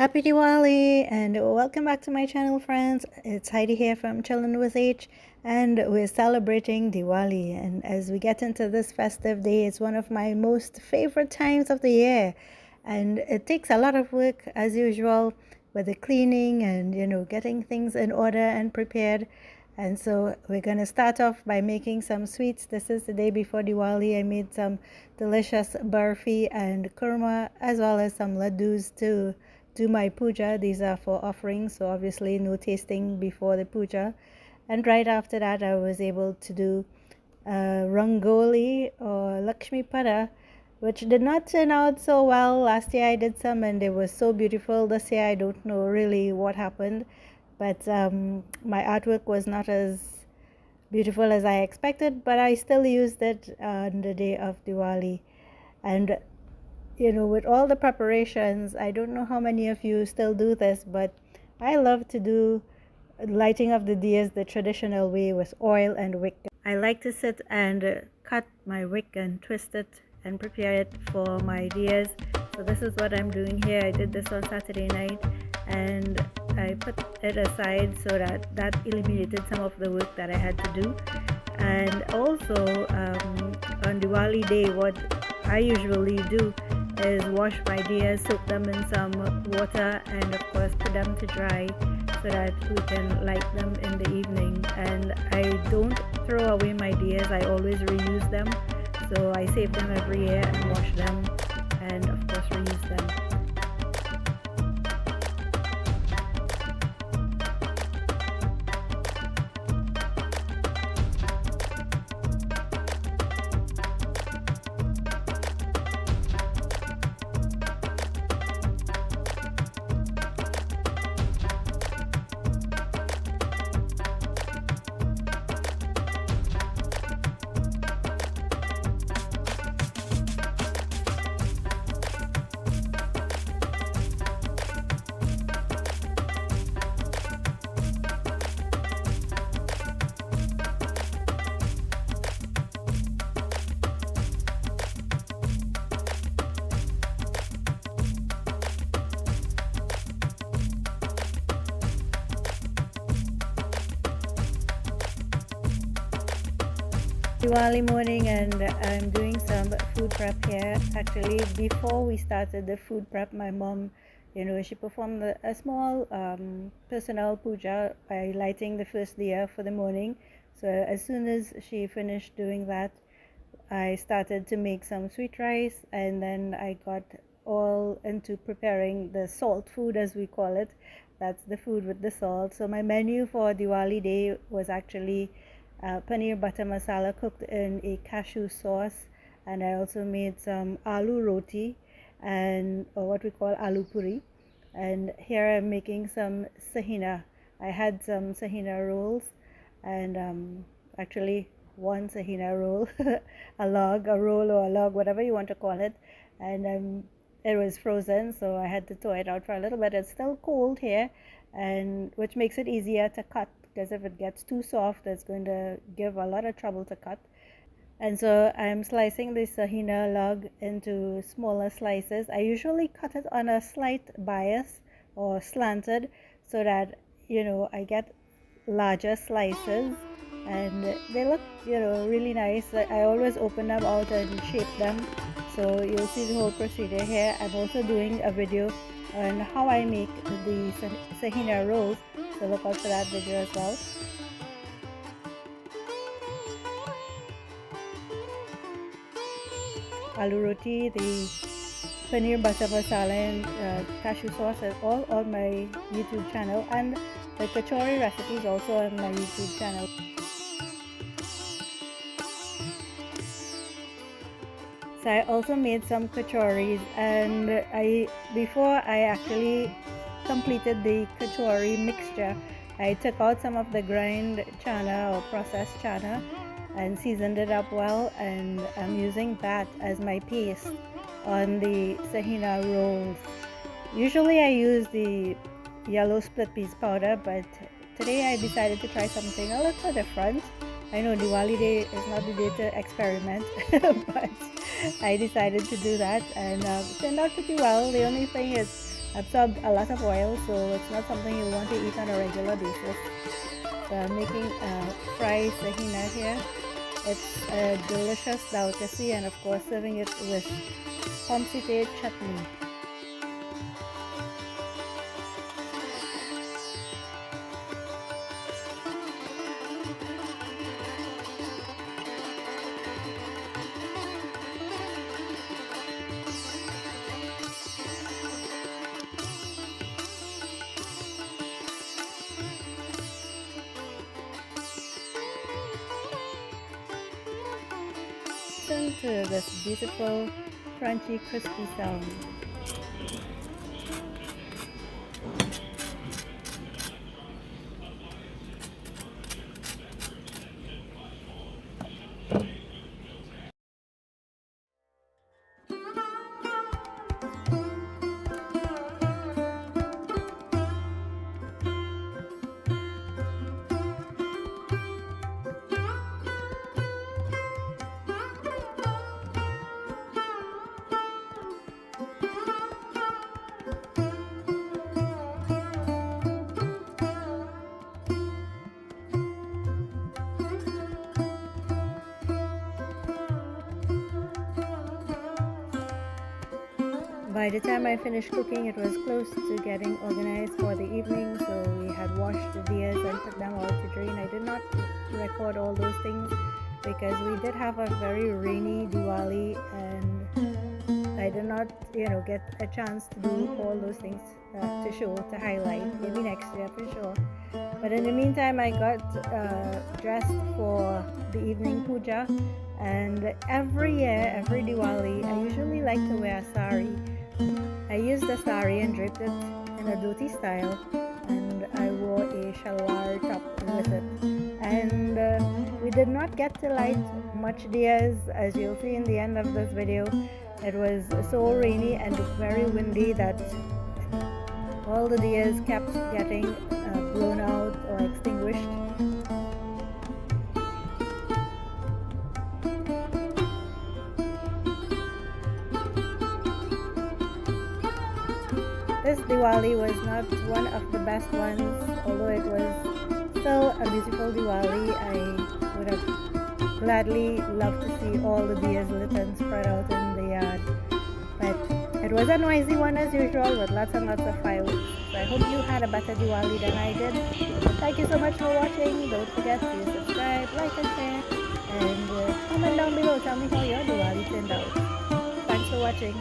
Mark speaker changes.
Speaker 1: Happy Diwali and welcome back to my channel, friends. It's Heidi here from Chillin' with H, and we're celebrating Diwali. And as we get into this festive day, it's one of my most favorite times of the year, and it takes a lot of work as usual with the cleaning and getting things in order and prepared. And so we're going to start off by making some sweets. This is the day before Diwali. I made some delicious barfi and kurma, as well as some laddus to do my puja. These are for offerings, so obviously no tasting before the puja. And right after that, I was able to do rangoli or Lakshmi Pada, which did not turn out so well. Last year I did some and they were so beautiful. This year I don't know really what happened, but my artwork was not as beautiful as I expected, but I still used it on the day of Diwali. And with all the preparations, I don't know how many of you still do this, but I love to do lighting of the diyas the traditional way with oil and wick. I like to sit and cut my wick and twist it and prepare it for my diyas. So this is what I'm doing here. I did this on Saturday night and I put it aside so that eliminated some of the work that I had to do. And also on Diwali day, what I usually do is wash my diyas, soak them in some water, and of course put them to dry so that we can light them in the evening. And I don't throw away my diyas, I always reuse them. So I save them every year and wash them and of course reuse them. Diwali morning, and I'm doing some food prep here. Actually, before we started the food prep, my mom, she performed a small personal puja by lighting the first diya for the morning. So as soon as she finished doing that, I started to make some sweet rice, and then I got all into preparing the salt food, as we call it. That's the food with the salt. So my menu for Diwali day was actually paneer butter masala cooked in a cashew sauce, and I also made some aloo roti and or what we call aloo puri. And here I'm making some sahina. I had some sahina rolls, and actually one sahina roll, a roll or a log, whatever you want to call it, and it was frozen, so I had to thaw it out for a little bit. It's still cold here, and which makes it easier to cut, because if it gets too soft, it's going to give a lot of trouble to cut. And so I'm slicing the sahina log into smaller slices. I usually cut it on a slight bias or slanted so that I get larger slices, and they look really nice. I always open them out and shape them, so you'll see the whole procedure here. I'm also doing a video on how I make the sahina rolls, so look out for that video as well. Aloo roti, the paneer butter masala and cashew sauce are all on my YouTube channel, and the kachori recipes also on my YouTube channel. So I also made some kachoris, and before I actually completed the kachori mixture, I took out some of the grind chana or processed chana and seasoned it up well, and I'm using that as my paste on the sahina rolls. Usually I use the yellow split peas powder, but today I decided to try something a little different. I know Diwali day is not the day to experiment, but I decided to do that, and it turned out pretty well. The only thing is absorb a lot of oil, so it's not something you want to eat on a regular basis. So I'm making fried tahina here. It's a delicious delicacy, and of course serving it with pomsite chutney. Listen to this beautiful, crunchy, crispy sound. By the time I finished cooking, it was close to getting organized for the evening, so we had washed the diyas and put them out to drain. I did not record all those things because we did have a very rainy Diwali, and I did not, get a chance to do all those things to show, to highlight. Maybe next year for sure. But in the meantime, I got dressed for the evening puja, and every year, every Diwali, I usually like to wear a sari. I used the sari and draped it in a dhoti style, and I wore a shalwar top with it. And we did not get to light much diyas, as you'll see in the end of this video. It was so rainy and very windy that all the diyas kept getting blown out or extinguished. This Diwali was not one of the best ones, although it was still a beautiful Diwali. I would have gladly loved to see all the diyas lit and spread out in the yard. But it was a noisy one as usual with lots and lots of fireworks. So I hope you had a better Diwali than I did. Thank you so much for watching. Don't forget to subscribe, like and share. And comment down below. Tell me how your Diwali turned out. Thanks for watching.